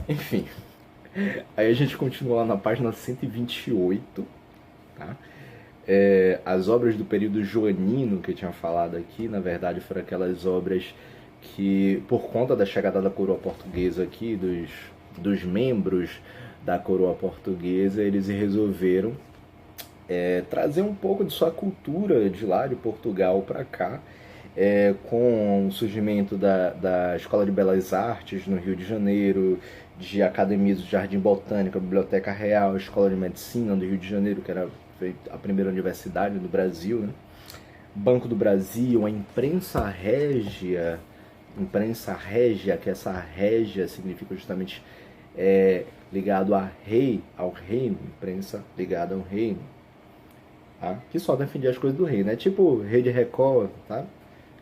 Enfim, aí a gente continua lá na página 128, tá? As obras do período joanino que eu tinha falado aqui, na verdade, foram aquelas obras que, por conta da chegada da coroa portuguesa aqui, dos membros da coroa portuguesa, eles resolveram trazer um pouco de sua cultura de lá, de Portugal, para cá, com o surgimento da Escola de Belas Artes no Rio de Janeiro, de academias do Jardim Botânico, a Biblioteca Real, a Escola de Medicina do Rio de Janeiro, que era a primeira universidade do Brasil, né? Banco do Brasil, a imprensa régia, que essa régia significa justamente ligado a rei, ao reino, imprensa ligada ao reino, tá? Que só defendia as coisas do rei, né? Tipo Rede Record, tá?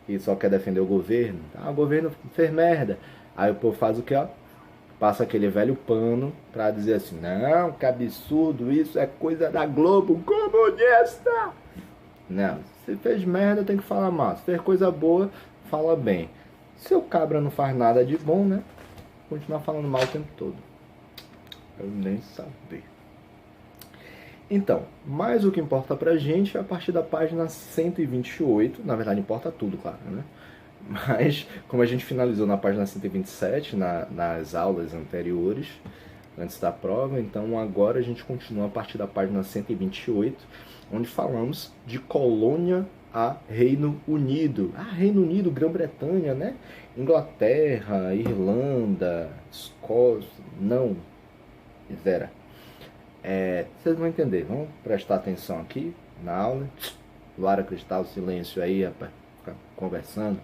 Que só quer defender o governo. O governo fez merda. Aí o povo faz o que, ó? Passa aquele velho pano pra dizer assim, não, que absurdo, isso é coisa da Globo comunista. Não, se fez merda tem que falar mal. Se fez coisa boa, fala bem. Se o cabra não faz nada de bom, né? Continuar falando mal o tempo todo. Eu nem saber. Então, mas o que importa pra gente é a partir da página 128, na verdade importa tudo, claro, né? Mas, como a gente finalizou na página 127, nas aulas anteriores, antes da prova, então agora a gente continua a partir da página 128, onde falamos de colônia a Reino Unido. Reino Unido, Grã-Bretanha, né? Inglaterra, Irlanda, Escócia, não, zera. Vocês vão entender, vamos prestar atenção aqui na aula. Lara Cristal, silêncio aí, rapaz, ficar conversando.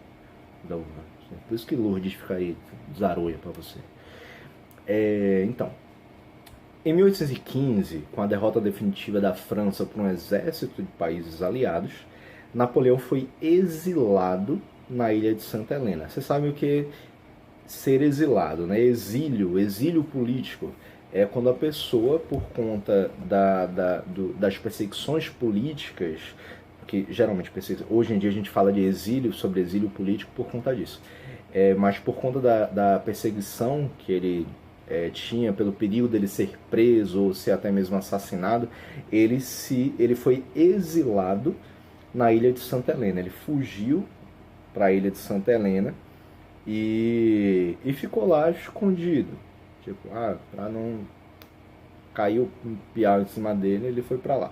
Por isso que Lourdes fica aí, zaroia pra você. Então, em 1815, com a derrota definitiva da França por um exército de países aliados, Napoleão foi exilado na ilha de Santa Helena. Você sabe o que é ser exilado, né? Exílio político. É quando a pessoa, por conta das perseguições políticas, que geralmente hoje em dia a gente fala de exílio, sobre exílio político por conta disso, mas por conta da perseguição que ele tinha pelo período dele ser preso ou ser até mesmo assassinado, ele foi exilado na ilha de Santa Helena. Ele fugiu para a ilha de Santa Helena e ficou lá escondido. Tipo, para não cair o piau em cima dele, ele foi para lá.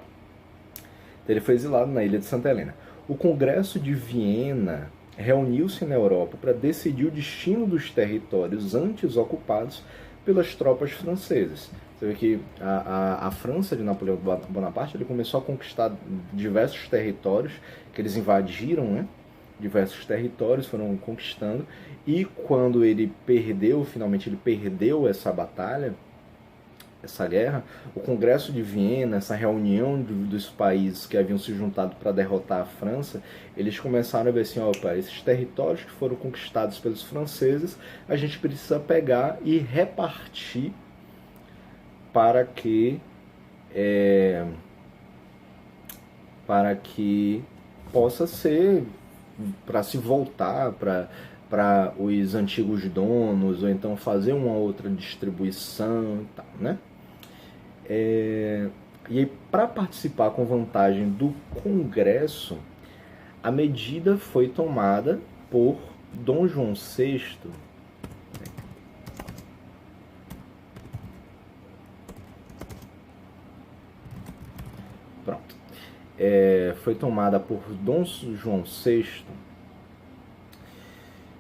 Então ele foi exilado na ilha de Santa Helena. O Congresso de Viena reuniu-se na Europa para decidir o destino dos territórios antes ocupados pelas tropas francesas. Você vê que a França de Napoleão Bonaparte, ele começou a conquistar diversos territórios que eles invadiram, né? Diversos territórios foram conquistando, e quando ele finalmente ele perdeu essa batalha, essa guerra, o Congresso de Viena, essa reunião dos países que haviam se juntado para derrotar a França, eles começaram a ver assim, opa, esses territórios que foram conquistados pelos franceses, a gente precisa pegar e repartir para que possa ser, para se voltar para os antigos donos, ou então fazer uma outra distribuição e tal, né? E aí, para participar com vantagem do Congresso, a medida foi tomada por Dom João VI. Pronto. Foi tomada por Dom João VI.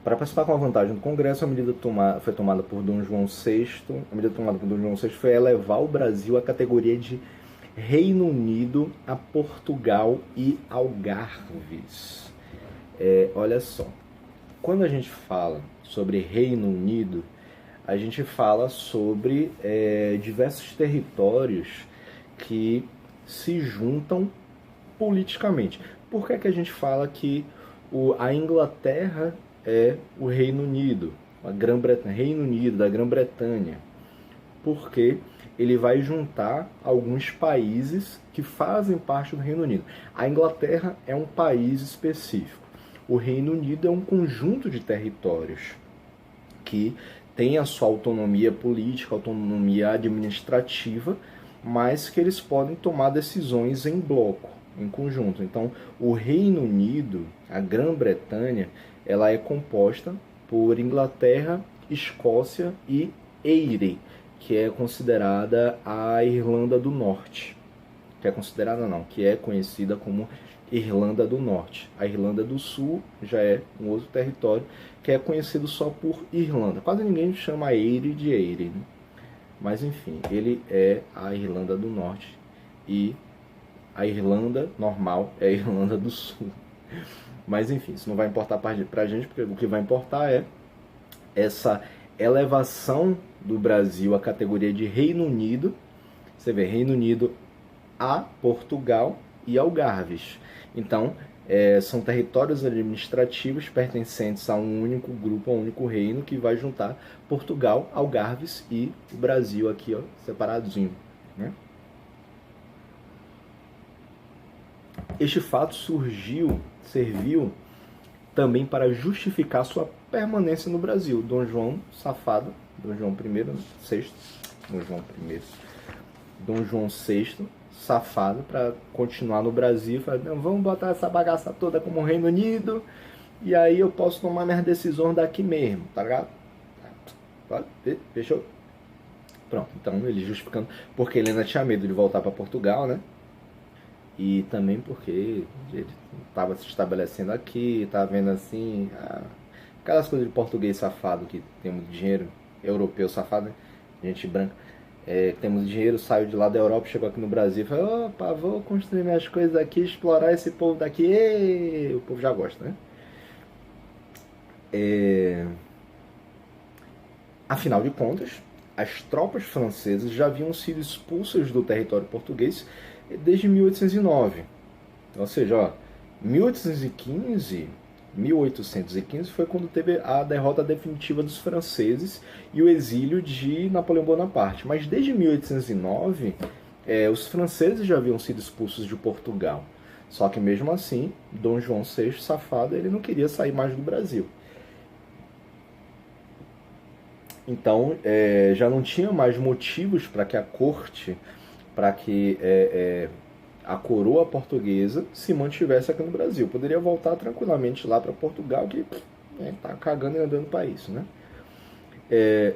Para participar com a vantagem do Congresso, a medida foi tomada por Dom João VI. A medida tomada por Dom João VI foi elevar o Brasil à categoria de Reino Unido, a Portugal e Algarves. Olha só, quando a gente fala sobre Reino Unido, a gente fala sobre diversos territórios que se juntam politicamente. Por que a gente fala que a Inglaterra é o Reino Unido, Reino Unido da Grã-Bretanha? Porque ele vai juntar alguns países que fazem parte do Reino Unido. A Inglaterra é um país específico. O Reino Unido é um conjunto de territórios que têm a sua autonomia política, autonomia administrativa, mas que eles podem tomar decisões em bloco, em conjunto. Então, o Reino Unido, a Grã-Bretanha, ela é composta por Inglaterra, Escócia e Eire, que é considerada a Irlanda do Norte. Que é considerada não, que é conhecida como Irlanda do Norte. A Irlanda do Sul já é um outro território que é conhecido só por Irlanda. Quase ninguém chama Eire de Eire, né? Mas enfim, ele é a Irlanda do Norte e a Irlanda normal é a Irlanda do Sul. Mas enfim, isso não vai importar pra gente, porque o que vai importar é essa elevação do Brasil à categoria de Reino Unido. Você vê, Reino Unido a Portugal e Algarves. Então, são territórios administrativos pertencentes a um único grupo, a um único reino, que vai juntar Portugal, Algarves e o Brasil aqui, ó, separadinho, né? Este fato serviu também para justificar sua permanência no Brasil. Dom João Safado, Dom João I, Dom João VI, safado, para continuar no Brasil, falar, não, vamos botar essa bagaça toda como Reino Unido, e aí eu posso tomar minhas decisões daqui mesmo, tá ligado? Fechou? Pronto, então ele justificando, porque ele ainda tinha medo de voltar para Portugal, né? E também porque ele estava se estabelecendo aqui, estava vendo assim, aquelas coisas de português safado, que tem muito dinheiro, europeu safado, né? Gente branca. Temos dinheiro, saiu de lá da Europa, chegou aqui no Brasil e falou, opa, vou construir minhas coisas aqui, explorar esse povo daqui. O povo já gosta, né? Afinal de contas, as tropas francesas já haviam sido expulsas do território português desde 1809. Ou seja, ó, 1815 foi quando teve a derrota definitiva dos franceses e o exílio de Napoleão Bonaparte. Mas desde 1809, os franceses já haviam sido expulsos de Portugal. Só que mesmo assim, Dom João VI, safado, ele não queria sair mais do Brasil. Então, já não tinha mais motivos para que a corte, para que a coroa portuguesa se mantivesse aqui no Brasil. Poderia voltar tranquilamente lá para Portugal, que tá cagando e andando para isso, né?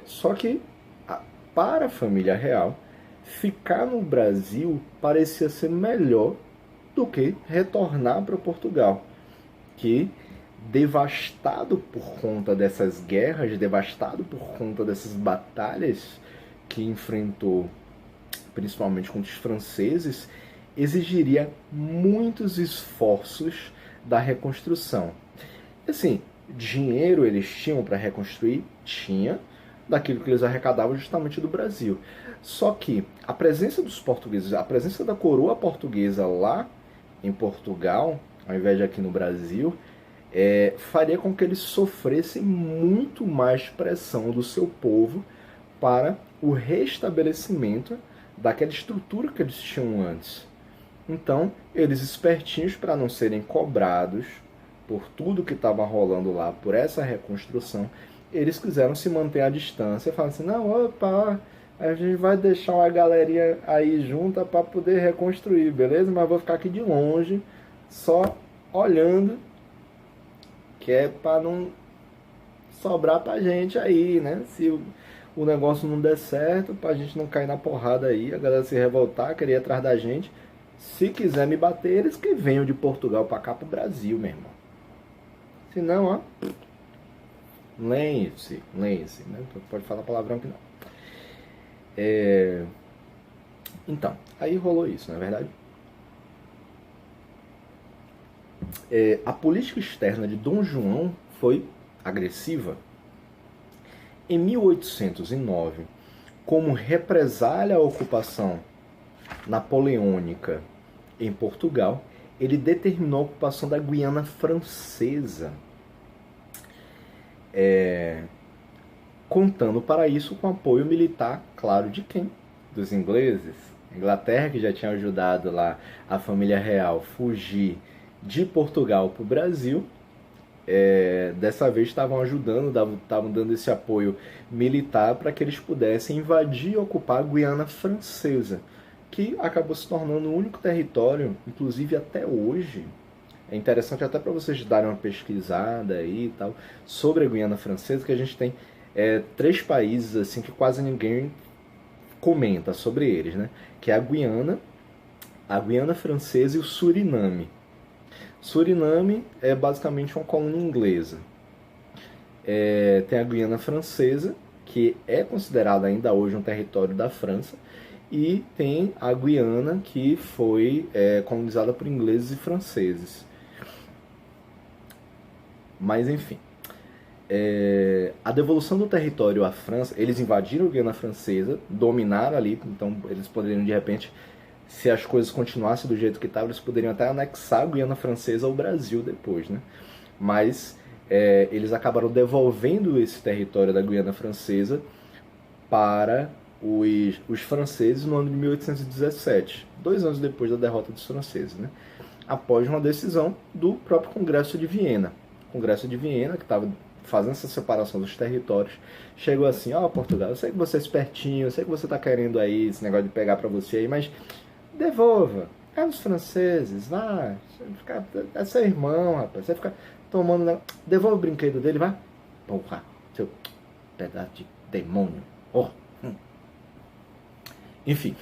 Só que, para a família real, ficar no Brasil parecia ser melhor do que retornar para Portugal, que, devastado por conta dessas guerras, devastado por conta dessas batalhas que enfrentou, principalmente contra os franceses, exigiria muitos esforços da reconstrução. Assim, dinheiro eles tinham para reconstruir? Tinha, daquilo que eles arrecadavam justamente do Brasil. Só que a presença dos portugueses, a presença da coroa portuguesa lá em Portugal, ao invés de aqui no Brasil, faria com que eles sofressem muito mais pressão do seu povo para o restabelecimento daquela estrutura que eles tinham antes. Então, eles espertinhos, para não serem cobrados por tudo que estava rolando lá, por essa reconstrução, eles quiseram se manter à distância, falando assim, não, opa, a gente vai deixar uma galerinha aí junta para poder reconstruir, beleza? Mas vou ficar aqui de longe, só olhando, que é para não sobrar pra gente aí, né? Se o negócio não der certo, pra gente não cair na porrada aí, a galera se revoltar, querer ir atrás da gente. Se quiser me bater, eles que venham de Portugal pra cá, pro Brasil, meu irmão. Se não, ó, lenhe-se, né? Pode falar palavrão que não. Então, aí rolou isso, não é verdade? A política externa de Dom João foi agressiva. Em 1809, como represália à ocupação napoleônica em Portugal, ele determinou a ocupação da Guiana Francesa, contando para isso com apoio militar, claro, de quem? Dos ingleses. A Inglaterra, que já tinha ajudado lá a família real fugir de Portugal para o Brasil, dessa vez estavam ajudando, estavam dando esse apoio militar para que eles pudessem invadir e ocupar a Guiana Francesa, que acabou se tornando o único território, inclusive até hoje. É interessante até para vocês darem uma pesquisada aí e tal, sobre a Guiana Francesa, que a gente tem três países assim que quase ninguém comenta sobre eles, né? Que é a Guiana Francesa e o Suriname. Suriname é basicamente uma colônia inglesa. Tem a Guiana Francesa, que é considerada ainda hoje um território da França, e tem a Guiana, que foi colonizada por ingleses e franceses. Mas enfim, a devolução do território à França, eles invadiram a Guiana Francesa, dominaram ali, então eles poderiam de repente, se as coisas continuassem do jeito que estavam, eles poderiam até anexar a Guiana Francesa ao Brasil depois, né? Mas eles acabaram devolvendo esse território da Guiana Francesa para os franceses no ano de 1817, 2 anos depois da derrota dos franceses, né? Após uma decisão do próprio Congresso de Viena. O Congresso de Viena, que estava fazendo essa separação dos territórios, chegou assim: ó, Portugal, eu sei que você é espertinho, eu sei que você está querendo aí esse negócio de pegar para você aí, mas devolva. É os franceses, vai. É seu irmão, rapaz. Você fica tomando. Devolva o brinquedo dele, vai. Porra, seu pedaço de demônio. Oh. Enfim,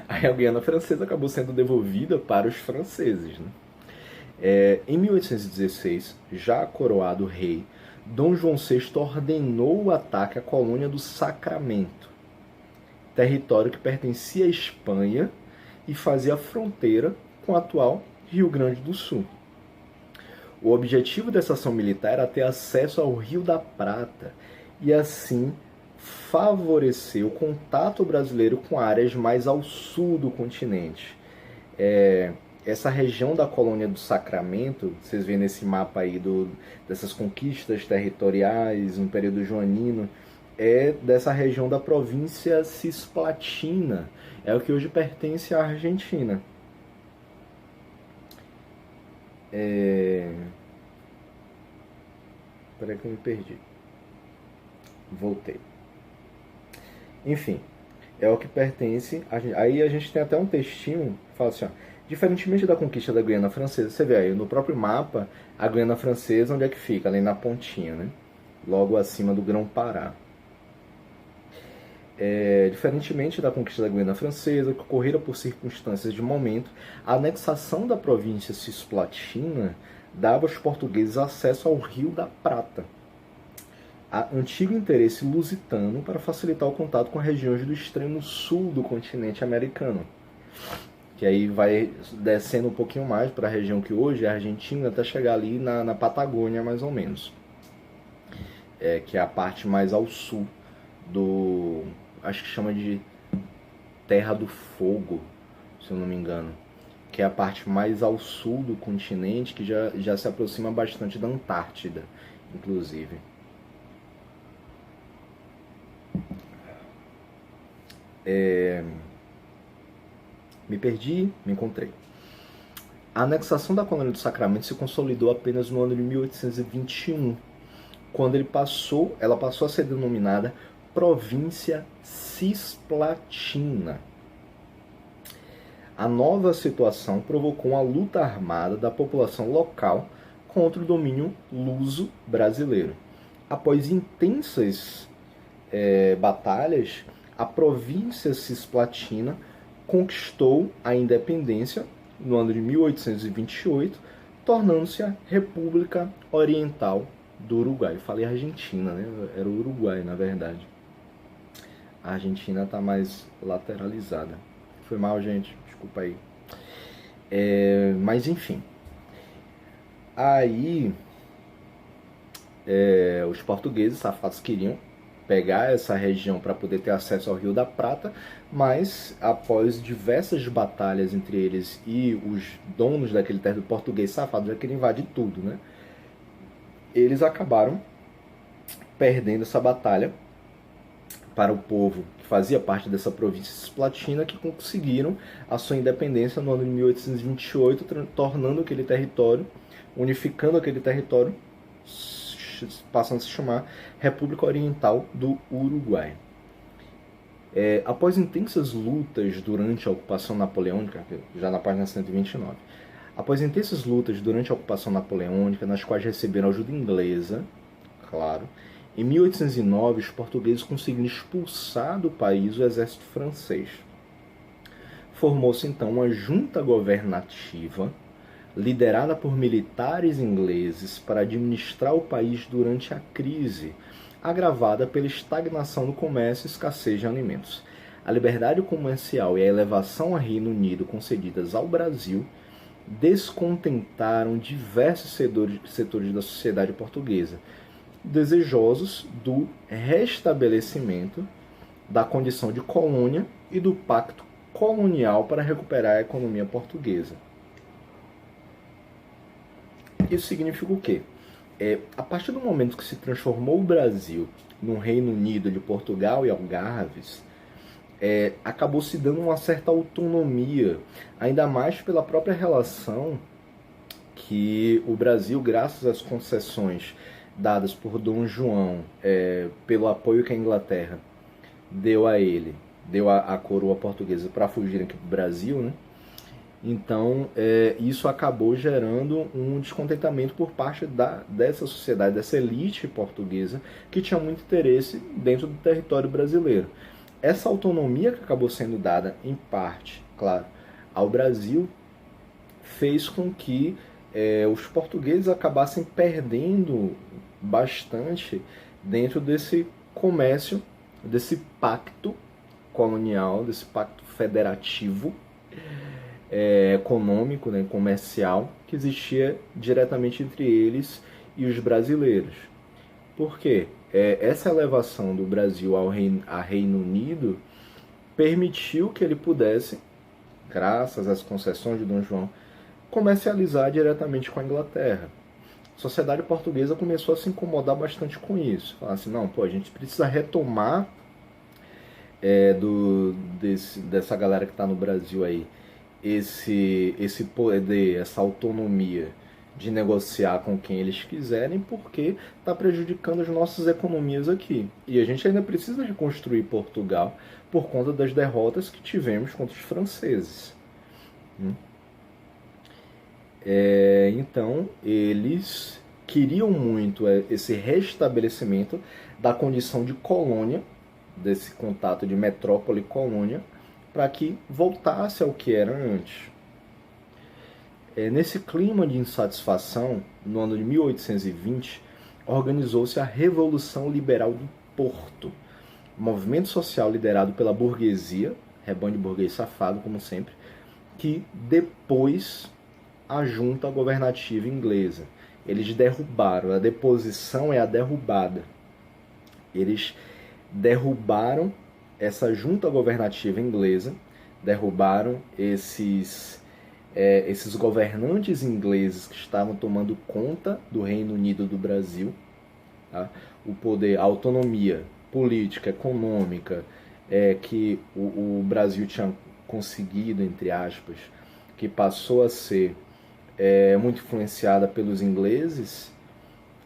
a Guiana Francesa acabou sendo devolvida para os franceses, né? Em 1816, já coroado rei, Dom João VI ordenou o ataque à colônia do Sacramento, território que pertencia à Espanha e fazia fronteira com o atual Rio Grande do Sul. O objetivo dessa ação militar era ter acesso ao Rio da Prata e assim favorecer o contato brasileiro com áreas mais ao sul do continente. Essa região da colônia do Sacramento, vocês veem nesse mapa aí dessas conquistas territoriais no período joanino, é dessa região da província Cisplatina, é o que hoje pertence à Argentina. Peraí que eu me perdi. Voltei. Enfim, é o que pertence. Aí a gente tem até um textinho que fala assim, ó: diferentemente da conquista da Guiana Francesa, você vê aí no próprio mapa a Guiana Francesa, onde é que fica? Ali na pontinha, né? Logo acima do Grão-Pará. Diferentemente da conquista da Guiana Francesa, que ocorrera por circunstâncias de momento, a anexação da província Cisplatina dava aos portugueses acesso ao Rio da Prata, antigo interesse lusitano para facilitar o contato com regiões do extremo sul do continente americano. Que aí vai descendo um pouquinho mais para a região que hoje é a Argentina, até chegar ali na Patagônia, mais ou menos. Que é a parte mais ao sul do... acho que chama de Terra do Fogo, se eu não me engano. Que é a parte mais ao sul do continente, que já se aproxima bastante da Antártida, inclusive. Me perdi, me encontrei. A anexação da colônia do Sacramento se consolidou apenas no ano de 1821, quando ela passou a ser denominada Província Cisplatina. A nova situação provocou uma luta armada da população local contra o domínio luso brasileiro. Após intensas batalhas, a província Cisplatina conquistou a independência no ano de 1828, tornando-se a República Oriental do Uruguai. Eu falei Argentina, né? Era o Uruguai, na verdade. A Argentina está mais lateralizada. Foi mal, gente. Desculpa aí. Mas, enfim. Aí, os portugueses safados queriam pegar essa região para poder ter acesso ao Rio da Prata, mas após diversas batalhas entre eles e os donos daquele território português safado já queriam invadir tudo, né? Eles acabaram perdendo essa batalha para o povo que fazia parte dessa província cisplatina, que conseguiram a sua independência no ano de 1828, tornando aquele território, unificando aquele território passando a se chamar República Oriental do Uruguai. Após intensas lutas durante a ocupação napoleônica, já na página 129, após intensas lutas durante a ocupação napoleônica, nas quais receberam ajuda inglesa, claro, em 1809 os portugueses conseguiram expulsar do país o exército francês. Formou-se então uma junta governativa liderada por militares ingleses para administrar o país durante a crise, agravada pela estagnação do comércio e escassez de alimentos. A liberdade comercial e a elevação ao Reino Unido concedidas ao Brasil descontentaram diversos setores da sociedade portuguesa, desejosos do restabelecimento da condição de colônia e do pacto colonial para recuperar a economia portuguesa. Isso significa o quê? A partir do momento que se transformou o Brasil num Reino Unido de Portugal e Algarves, acabou se dando uma certa autonomia, ainda mais pela própria relação que o Brasil, graças às concessões dadas por Dom João, pelo apoio que a Inglaterra deu a ele, deu à coroa portuguesa para fugir aqui para o Brasil, né? Então, isso acabou gerando um descontentamento por parte dessa sociedade, dessa elite portuguesa, que tinha muito interesse dentro do território brasileiro. Essa autonomia que acabou sendo dada, em parte, claro, ao Brasil, fez com que os portugueses acabassem perdendo bastante dentro desse comércio, desse pacto colonial, desse pacto federativo, econômico, né, comercial, que existia diretamente entre eles e os brasileiros. Por quê? Essa elevação do Brasil a Reino Unido permitiu que ele pudesse, graças às concessões de Dom João, comercializar diretamente com a Inglaterra. A sociedade portuguesa começou a se incomodar bastante com isso. Falar assim, não, a gente precisa retomar dessa galera que está no Brasil aí, esse poder, essa autonomia de negociar com quem eles quiserem, porque está prejudicando as nossas economias aqui. E a gente ainda precisa reconstruir Portugal por conta das derrotas que tivemos contra os franceses. Então, eles queriam muito esse restabelecimento da condição de colônia, desse contato de metrópole e colônia, para que voltasse ao que era antes. Nesse clima de insatisfação, no ano de 1820, organizou-se a Revolução Liberal do Porto, movimento social liderado pela burguesia, rebanho de burguês safado, como sempre, que depôs a junta governativa inglesa. Eles derrubaram, a deposição é a derrubada. Eles derrubaram essa junta governativa inglesa, derrubaram esses governantes ingleses que estavam tomando conta do Reino Unido do Brasil, tá? O poder, a autonomia política, econômica que o Brasil tinha conseguido, entre aspas, que passou a ser muito influenciada pelos ingleses,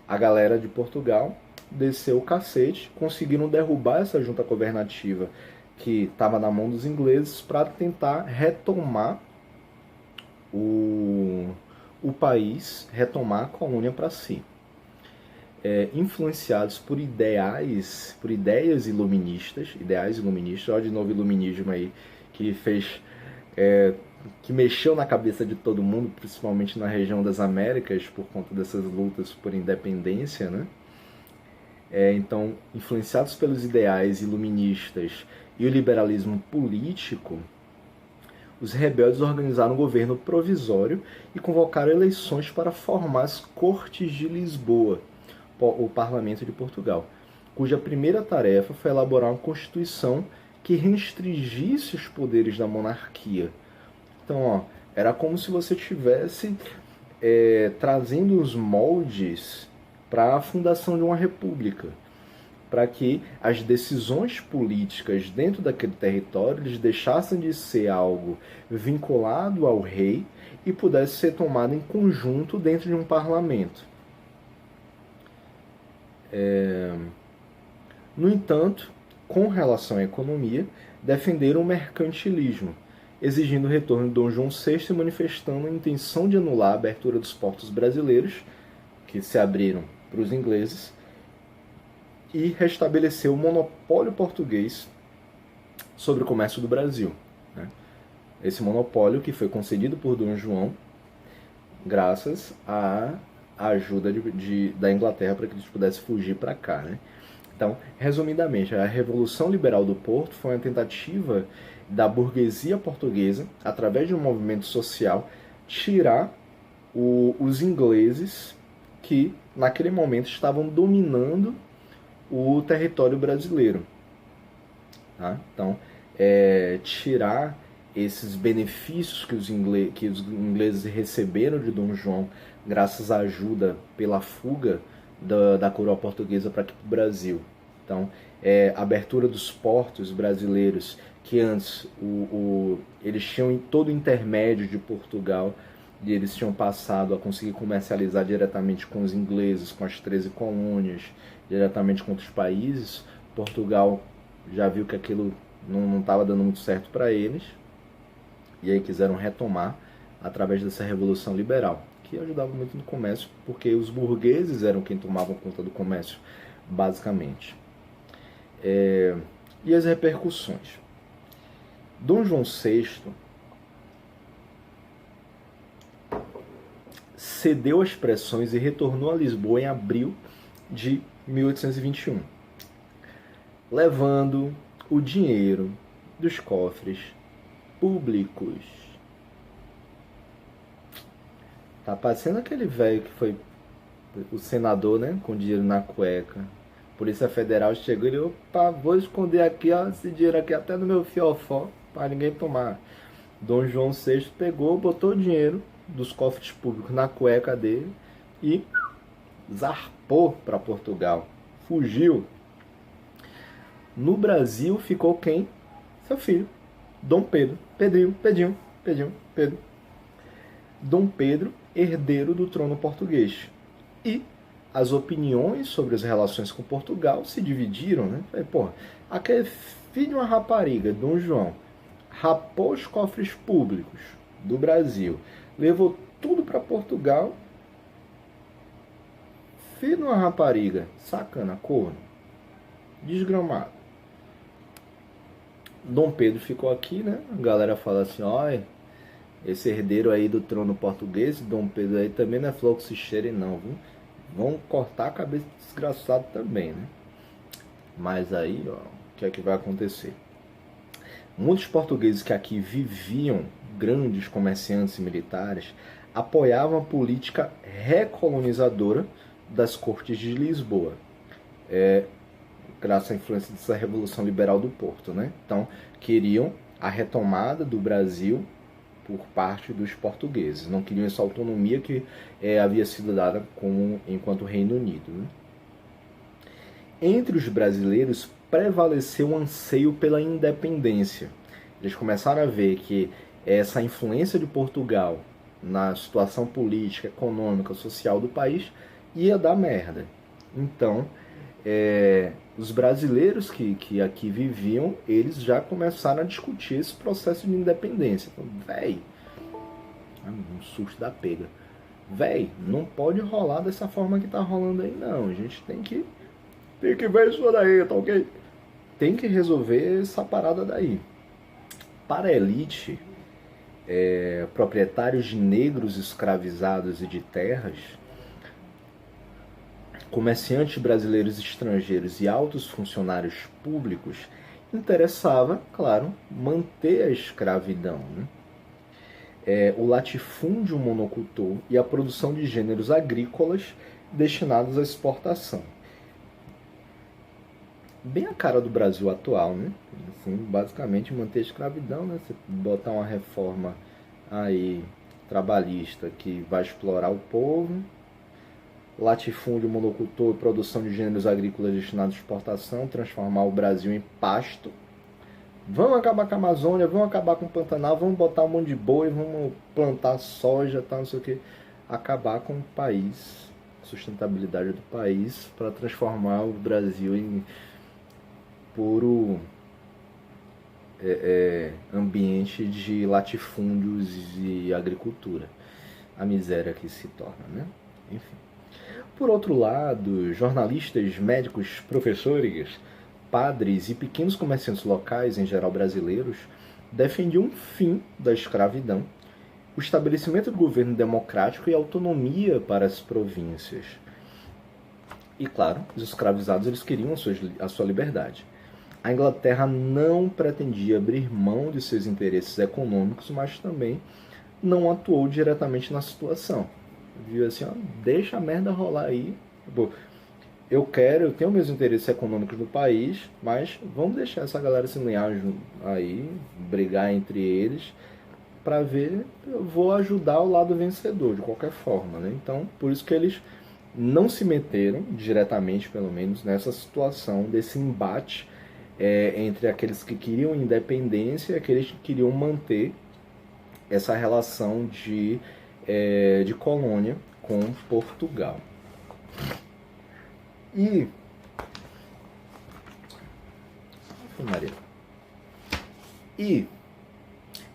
a galera de Portugal desceu o cacete, conseguiram derrubar essa junta governativa que estava na mão dos ingleses para tentar retomar o país, retomar a colônia para si. Influenciados por ideias iluministas, olha de novo iluminismo aí, que fez, que mexeu na cabeça de todo mundo, principalmente na região das Américas, por conta dessas lutas por independência, né? Então, influenciados pelos ideais iluministas e o liberalismo político, os rebeldes organizaram um governo provisório e convocaram eleições para formar as Cortes de Lisboa, o Parlamento de Portugal, cuja primeira tarefa foi elaborar uma constituição que restringisse os poderes da monarquia. Então, era como se você estivesse trazendo os moldes para a fundação de uma república, para que as decisões políticas dentro daquele território eles deixassem de ser algo vinculado ao rei e pudesse ser tomado em conjunto dentro de um parlamento. No entanto, com relação à economia, defenderam o mercantilismo, exigindo o retorno de Dom João VI e manifestando a intenção de anular a abertura dos portos brasileiros, que se abriram para os ingleses, e restabelecer o monopólio português sobre o comércio do Brasil. Esse monopólio que foi concedido por Dom João graças à ajuda da Inglaterra para que eles pudessem fugir para cá. Então, resumidamente, a Revolução Liberal do Porto foi uma tentativa da burguesia portuguesa, através de um movimento social, tirar os ingleses que, naquele momento, estavam dominando o território brasileiro. Então, tirar esses benefícios que os ingleses receberam de Dom João, graças à ajuda pela fuga da coroa portuguesa para aqui para o Brasil. Então, a abertura dos portos brasileiros, que antes eles tinham todo o intermédio de Portugal, e eles tinham passado a conseguir comercializar diretamente com os ingleses, com as 13 colônias, diretamente com outros países. Portugal já viu que aquilo não estava dando muito certo para eles, e aí quiseram retomar através dessa Revolução Liberal, que ajudava muito no comércio, porque os burgueses eram quem tomavam conta do comércio, basicamente. E as repercussões. Dom João VI cedeu às pressões e retornou a Lisboa em abril de 1821, levando o dinheiro dos cofres públicos. Tá parecendo aquele velho que foi o senador, né, com dinheiro na cueca. Polícia Federal chegou e ele, opa, vou esconder aqui, ó, esse dinheiro aqui até no meu fiofó, para ninguém tomar. Dom João VI pegou, botou o dinheiro dos cofres públicos na cueca dele e zarpou para Portugal. Fugiu. No Brasil ficou quem? Seu filho, Dom Pedro. Pedrinho. Dom Pedro, herdeiro do trono português. E as opiniões sobre as relações com Portugal se dividiram, né? Porra, aquele filho de uma rapariga, Dom João, rapou os cofres públicos do Brasil, levou tudo para Portugal. Filho de uma rapariga, sacana, corno, desgramado. Dom Pedro ficou aqui, né? A galera fala assim, olha, esse herdeiro aí do trono português, Dom Pedro aí também não é flor que se cheire não, viu? Vão cortar a cabeça do desgraçado também, né? Mas aí, ó, o que é que vai acontecer? Muitos portugueses que aqui viviam, grandes comerciantes e militares, apoiavam a política recolonizadora das cortes de Lisboa, graças à influência dessa Revolução Liberal do Porto, né? Então, queriam a retomada do Brasil por parte dos portugueses. Não queriam essa autonomia que havia sido dada enquanto Reino Unido, né? Entre os brasileiros prevaleceu o anseio pela independência. Eles começaram a ver que essa influência de Portugal na situação política, econômica, social do país ia dar merda. Então, os brasileiros que aqui viviam, eles já começaram a discutir esse processo de independência. Então, um susto da pega. Não pode rolar dessa forma que tá rolando aí, não. A gente tem que ver isso daí, tá ok? Tem que resolver essa parada daí. Para a elite, proprietários de negros escravizados e de terras, comerciantes brasileiros estrangeiros e altos funcionários públicos, interessava, claro, manter a escravidão, né? O latifúndio monocultor e a produção de gêneros agrícolas destinados à exportação. Bem a cara do Brasil atual, né? Assim, basicamente manter a escravidão, né? Você botar uma reforma aí trabalhista que vai explorar o povo, latifúndio monocultor e produção de gêneros agrícolas destinados à exportação, transformar o Brasil em pasto. Vamos acabar com a Amazônia, vamos acabar com o Pantanal, vamos botar um monte de boi, vamos plantar soja, tal, não sei o que. Acabar com o país sustentabilidade do país para transformar o Brasil em puro ambiente de latifúndios e agricultura. A miséria que se torna, né? Enfim. Por outro lado, jornalistas, médicos, professores, padres e pequenos comerciantes locais, em geral brasileiros, defendiam o fim da escravidão, o estabelecimento do governo democrático e autonomia para as províncias. E claro, os escravizados eles queriam a sua liberdade. A Inglaterra não pretendia abrir mão de seus interesses econômicos, mas também não atuou diretamente na situação. Viu assim, ó, deixa a merda rolar aí. Eu tenho meus interesses econômicos no país, mas vamos deixar essa galera se unir aí, brigar entre eles, para ver, eu vou ajudar o lado vencedor, de qualquer forma, né? Então, por isso que eles não se meteram, diretamente pelo menos, nessa situação, desse embate entre aqueles que queriam independência e aqueles que queriam manter essa relação de colônia com Portugal. E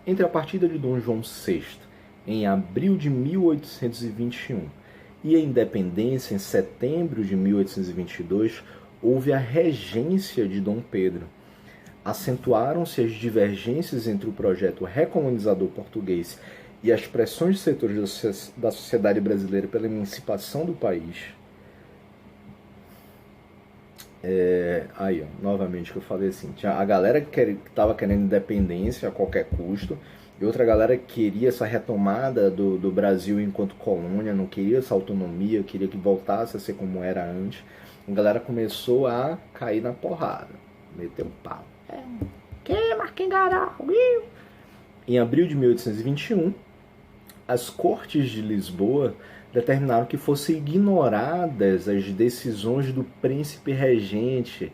entre a partida de Dom João VI em abril de 1821 e a independência em setembro de 1822, houve a regência de Dom Pedro. Acentuaram-se as divergências entre o projeto recolonizador português e as pressões de setores da sociedade brasileira pela emancipação do país. Aí, ó, novamente que eu falei assim, tinha a galera que estava querendo independência a qualquer custo, e outra galera que queria essa retomada do Brasil enquanto colônia, não queria essa autonomia, queria que voltasse a ser como era antes. A galera começou a cair na porrada, meteu o pau. Que Marquinhos Garal? Em abril de 1821, as Cortes de Lisboa determinaram que fossem ignoradas as decisões do príncipe regente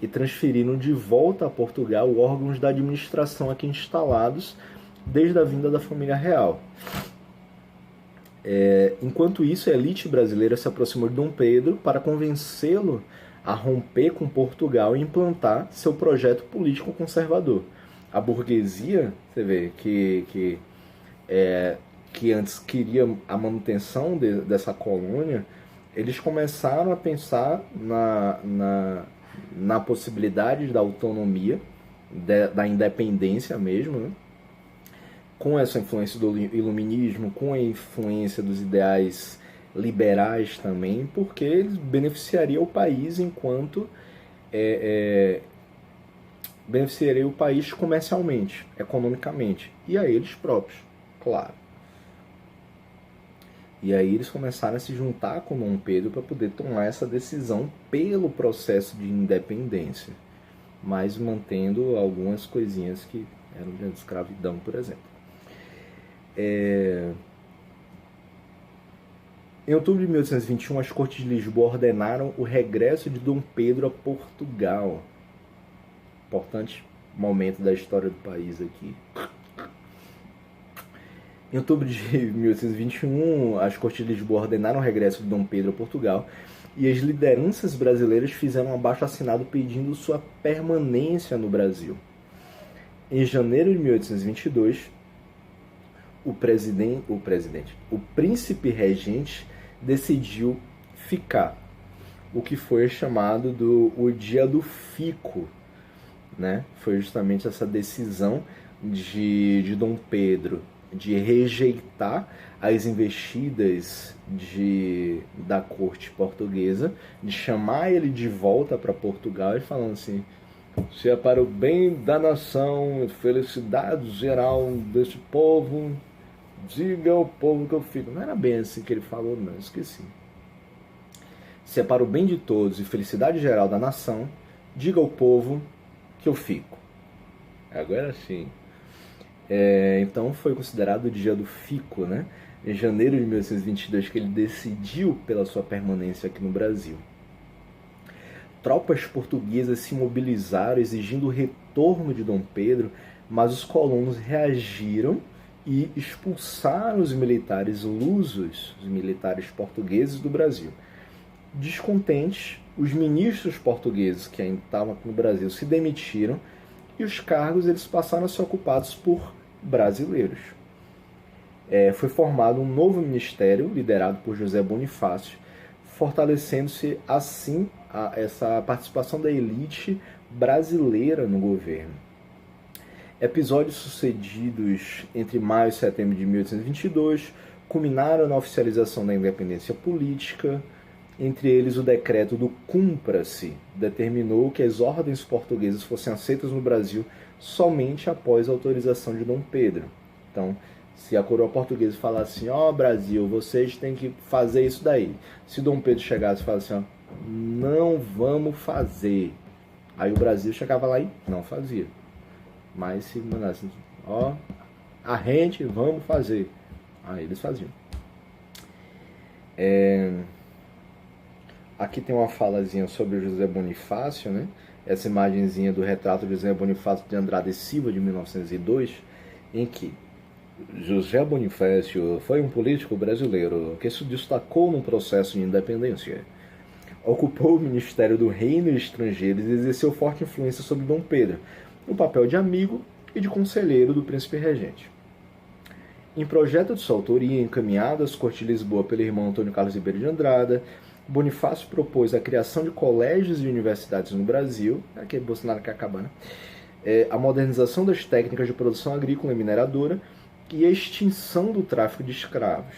e transferiram de volta a Portugal órgãos da administração aqui instalados desde a vinda da família real. Enquanto isso, a elite brasileira se aproximou de Dom Pedro para convencê-lo a romper com Portugal e implantar seu projeto político conservador. A burguesia, você vê, que antes queria a manutenção dessa colônia, eles começaram a pensar na possibilidade da autonomia, da independência mesmo, né? Com essa influência do iluminismo, com a influência dos ideais liberais também, porque eles beneficiariam o país enquanto beneficiaria o país comercialmente, economicamente, e a eles próprios, claro. E aí eles começaram a se juntar com Dom Pedro para poder tomar essa decisão pelo processo de independência, mas mantendo algumas coisinhas que eram de escravidão, por exemplo. Em outubro de 1821, as Cortes de Lisboa ordenaram o regresso de Dom Pedro a Portugal. Importante momento da história do país aqui. Em outubro de 1821, as Cortes de Lisboa ordenaram o regresso de Dom Pedro a Portugal e as lideranças brasileiras fizeram um abaixo-assinado pedindo sua permanência no Brasil. Em janeiro de 1822, o príncipe regente decidiu ficar, o que foi chamado o Dia do Fico, né? Foi justamente essa decisão de Dom Pedro de rejeitar as investidas da corte portuguesa, de chamar ele de volta para Portugal e falando assim: se é para o bem da nação, felicidade geral deste povo, diga ao povo que eu fico. Não era bem assim que ele falou, não, esqueci. Se é para o bem de todos e felicidade geral da nação, diga ao povo que eu fico. Agora sim. Então foi considerado o Dia do Fico, né? Em janeiro de 1822, que ele decidiu pela sua permanência aqui no Brasil. Tropas portuguesas se mobilizaram exigindo o retorno de Dom Pedro, mas os colonos reagiram e expulsaram os militares lusos, os militares portugueses do Brasil. Descontentes, os ministros portugueses que ainda estavam aqui no Brasil se demitiram e os cargos eles passaram a ser ocupados por brasileiros. Foi formado um novo ministério liderado por José Bonifácio, fortalecendo-se assim essa participação da elite brasileira no governo. Episódios sucedidos entre maio e setembro de 1822 culminaram na oficialização da independência política. Entre eles, o decreto do Cumpra-se determinou que as ordens portuguesas fossem aceitas no Brasil somente após a autorização de Dom Pedro. Então, se a coroa portuguesa falasse assim, ó, Brasil, vocês têm que fazer isso daí. Se Dom Pedro chegasse e falasse assim, ó, não vamos fazer. Aí o Brasil chegava lá e não fazia. Mas se mandasse, ó, a gente, vamos fazer. Aí eles faziam. Aqui tem uma falazinha sobre o José Bonifácio, né? Essa imagenzinha do retrato de José Bonifácio de Andrade e Silva, de 1902, em que José Bonifácio foi um político brasileiro que se destacou no processo de independência. Ocupou o Ministério do Reino e Estrangeiros e exerceu forte influência sobre Dom Pedro, no papel de amigo e de conselheiro do príncipe regente. Em projeto de sua autoria, encaminhado às cortes de Lisboa pelo irmão Antônio Carlos Ribeiro de Andrada, Bonifácio propôs a criação de colégios e universidades no Brasil, aqui Bolsonaro quer acabar, né? A modernização das técnicas de produção agrícola e mineradora e a extinção do tráfico de escravos.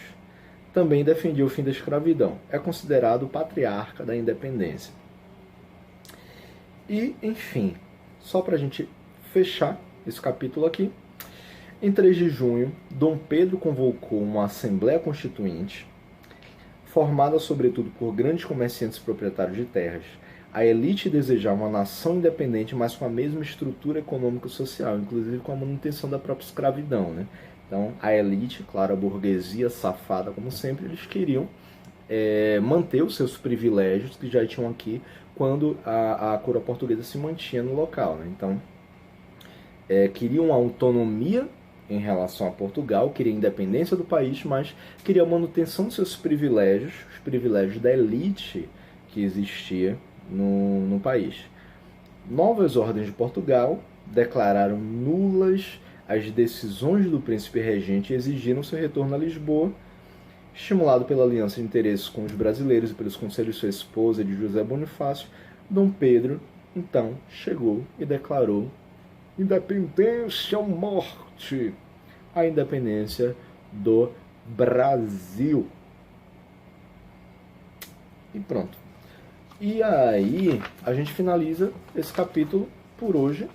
Também defendia o fim da escravidão. É considerado o patriarca da independência. E, enfim, só para a gente fechar esse capítulo aqui, em 3 de junho, Dom Pedro convocou uma Assembleia Constituinte, formada sobretudo por grandes comerciantes e proprietários de terras. A elite desejava uma nação independente, mas com a mesma estrutura econômico-social, inclusive com a manutenção da própria escravidão, né? Então, a elite, claro, a burguesia safada, como sempre, eles queriam manter os seus privilégios que já tinham aqui quando a coroa portuguesa se mantinha no local, né? Então, queriam a autonomia em relação a Portugal, queria a independência do país, mas queria a manutenção dos seus privilégios, os privilégios da elite que existia no país. Novas ordens de Portugal declararam nulas as decisões do príncipe regente e exigiram seu retorno a Lisboa. Estimulado pela aliança de interesses com os brasileiros e pelos conselhos de sua esposa e de José Bonifácio, Dom Pedro, então, chegou e declarou independência ou morte, a independência do Brasil. E pronto. E aí, a gente finaliza esse capítulo por hoje.